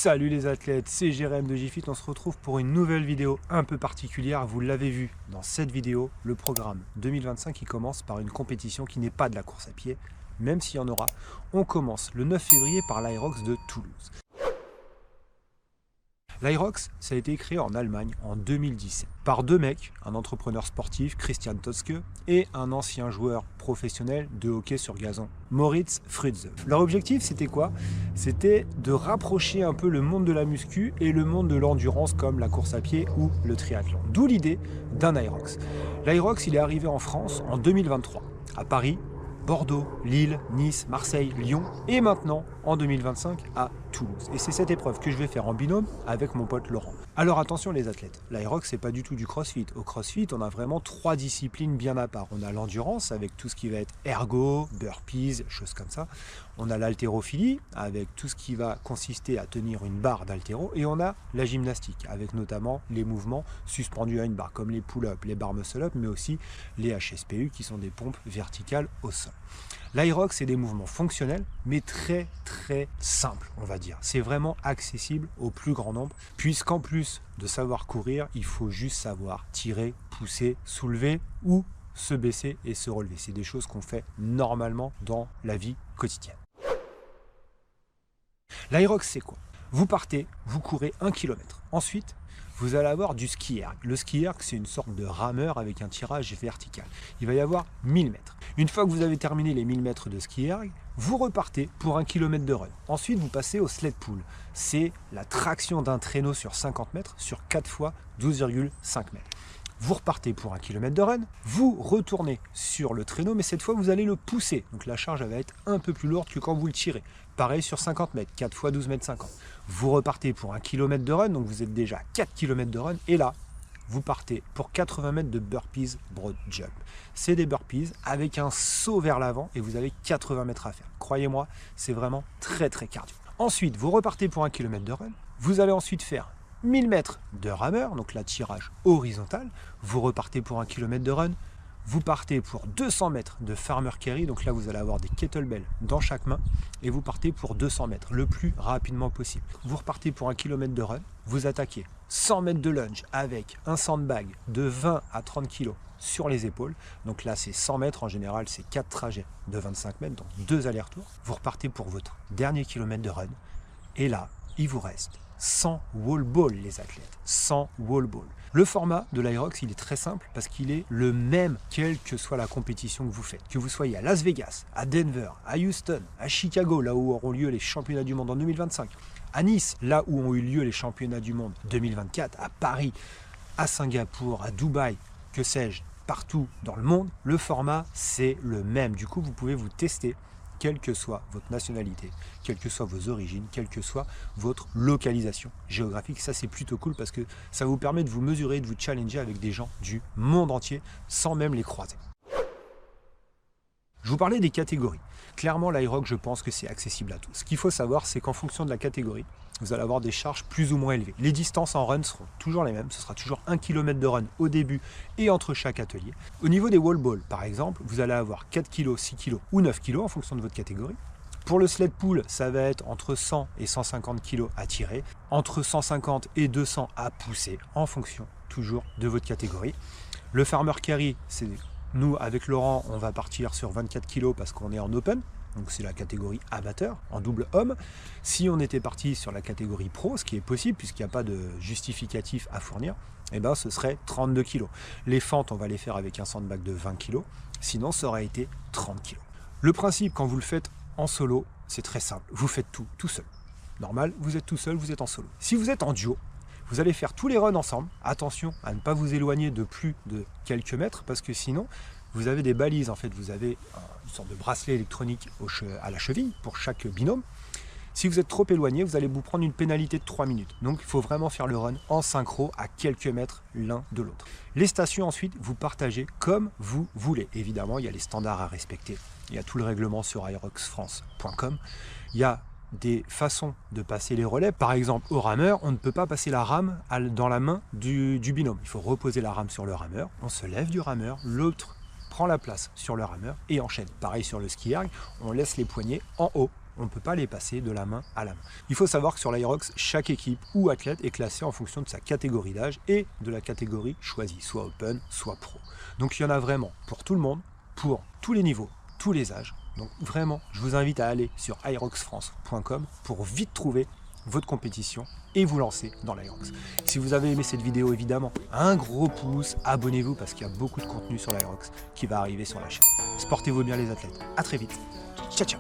Salut les athlètes, c'est Jérém de JFit, on se retrouve pour une nouvelle vidéo un peu particulière. Vous l'avez vu dans cette vidéo, le programme 2025 qui commence par une compétition qui n'est pas de la course à pied, même s'il y en aura. On commence le 9 février par l'Aerox de Toulouse. L'Aerox, ça a été créé en Allemagne en 2017 par deux mecs, un entrepreneur sportif, Christian Toske, et un ancien joueur professionnel de hockey sur gazon, Moritz Frütze. Leur objectif, c'était quoi? C'était de rapprocher un peu le monde de la muscu et le monde de l'endurance comme la course à pied ou le triathlon. D'où l'idée d'un Aerox. L'Aerox, il est arrivé en France en 2023, à Paris, Bordeaux, Lille, Nice, Marseille, Lyon et maintenant en 2025 à Toulouse. Et c'est cette épreuve que je vais faire en binôme avec mon pote Laurent. Alors attention les athlètes, l'Aerox c'est pas du tout du crossfit. Au crossfit on a vraiment trois disciplines bien à part. On a l'endurance avec tout ce qui va être ergo, burpees, choses comme ça. On a l'haltérophilie avec tout ce qui va consister à tenir une barre d'haltéro. Et on a la gymnastique avec notamment les mouvements suspendus à une barre comme les pull-ups, les barres muscle-up mais aussi les HSPU qui sont des pompes verticales au sol. L'Aerox, c'est des mouvements fonctionnels, mais très simples, on va dire. C'est vraiment accessible au plus grand nombre, puisqu'en plus de savoir courir, il faut juste savoir tirer, pousser, soulever ou se baisser et se relever. C'est des choses qu'on fait normalement dans la vie quotidienne. L'Aerox, c'est quoi? Vous partez, vous courez 1 km. Ensuite, vous allez avoir du ski erg. Le ski erg, c'est une sorte de rameur avec un tirage vertical. Il va y avoir 1000 mètres. Une fois que vous avez terminé les 1000 mètres de ski erg, vous repartez pour 1 km de run. Ensuite, vous passez au sled pull. C'est la traction d'un traîneau sur 50 mètres sur 4 fois 12,5 mètres. Vous repartez pour 1 km de run, vous retournez sur le traîneau, mais cette fois vous allez le pousser. Donc la charge va être un peu plus lourde que quand vous le tirez. Pareil sur 50 mètres, 4 fois 12 mètres 50. Vous repartez pour 1 km de run, donc vous êtes déjà à 4 km de run. Et là, vous partez pour 80 mètres de burpees broad jump. C'est des burpees avec un saut vers l'avant et vous avez 80 mètres à faire. Croyez-moi, c'est vraiment très cardio. Ensuite, vous repartez pour 1 km de run. Vous allez ensuite faire 1000 mètres de rameur, donc là tirage horizontal, vous repartez pour 1 km de run, vous partez pour 200 mètres de farmer carry, donc là vous allez avoir des kettlebells dans chaque main, et vous partez pour 200 mètres, le plus rapidement possible. Vous repartez pour 1 km de run, vous attaquez 100 mètres de lunge avec un sandbag de 20 à 30 kg sur les épaules, donc là c'est 100 mètres, en général c'est 4 trajets de 25 mètres, donc 2 allers-retours. Vous repartez pour votre dernier kilomètre de run, et là il vous reste 100 wall ball les athlètes, 100 wall ball. Le format de l'Aerox, il est très simple parce qu'il est le même quelle que soit la compétition que vous faites. Que vous soyez à Las Vegas, à Denver, à Houston, à Chicago, là où auront lieu les championnats du monde en 2025, à Nice, là où ont eu lieu les championnats du monde 2024, à Paris, à Singapour, à Dubaï, que sais-je, partout dans le monde, le format c'est le même. Du coup, vous pouvez vous tester quelle que soit votre nationalité, quelles que soient vos origines, quelle que soit votre localisation géographique. Ça, c'est plutôt cool parce que ça vous permet de vous mesurer, de vous challenger avec des gens du monde entier sans même les croiser. Je vous parlais des catégories. Clairement, l'Aerox, je pense que c'est accessible à tous. Ce qu'il faut savoir, c'est qu'en fonction de la catégorie, vous allez avoir des charges plus ou moins élevées. Les distances en run seront toujours les mêmes. Ce sera toujours 1 km de run au début et entre chaque atelier. Au niveau des wall balls, par exemple, vous allez avoir 4 kg, 6 kg ou 9 kg en fonction de votre catégorie. Pour le sled pull, ça va être entre 100 et 150 kg à tirer, entre 150 et 200 à pousser en fonction toujours de votre catégorie. Le farmer carry, c'est nous avec Laurent, on va partir sur 24 kg parce qu'on est en open. Donc c'est la catégorie amateur, en double homme. Si on était parti sur la catégorie pro, ce qui est possible puisqu'il n'y a pas de justificatif à fournir, eh ben, ce serait 32 kg. Les fentes, on va les faire avec un sandbag de 20 kg, sinon ça aurait été 30 kg. Le principe quand vous le faites en solo, c'est très simple, vous faites tout seul. Normal, vous êtes tout seul, vous êtes en solo. Si vous êtes en duo, vous allez faire tous les runs ensemble. Attention à ne pas vous éloigner de plus de quelques mètres parce que sinon, vous avez des balises, en fait, vous avez une sorte de bracelet électronique à la cheville pour chaque binôme. Si vous êtes trop éloigné, vous allez vous prendre une pénalité de 3 minutes. Donc il faut vraiment faire le run en synchro à quelques mètres l'un de l'autre. Les stations ensuite, vous partagez comme vous voulez. Évidemment, il y a les standards à respecter. Il y a tout le règlement sur aeroxfrance.com. Il y a des façons de passer les relais. Par exemple, au rameur, on ne peut pas passer la rame dans la main du binôme. Il faut reposer la rame sur le rameur. On se lève du rameur, l'autre prend la place sur le rameur et enchaîne. Pareil sur le ski erg, on laisse les poignets en haut on ne peut pas les passer de la main à la main. Il faut savoir que sur l'Aerox, chaque équipe ou athlète est classée en fonction de sa catégorie d'âge et de la catégorie choisie, soit Open, soit Pro. Donc il y en a vraiment pour tout le monde, pour tous les niveaux, tous les âges. Donc vraiment, je vous invite à aller sur aeroxfrance.com pour vite trouver votre compétition et vous lancer dans l'Aerox. Si vous avez aimé cette vidéo, évidemment, un gros pouce, abonnez-vous parce qu'il y a beaucoup de contenu sur l'Aerox qui va arriver sur la chaîne. Sportez-vous bien les athlètes. À très vite. Ciao, ciao.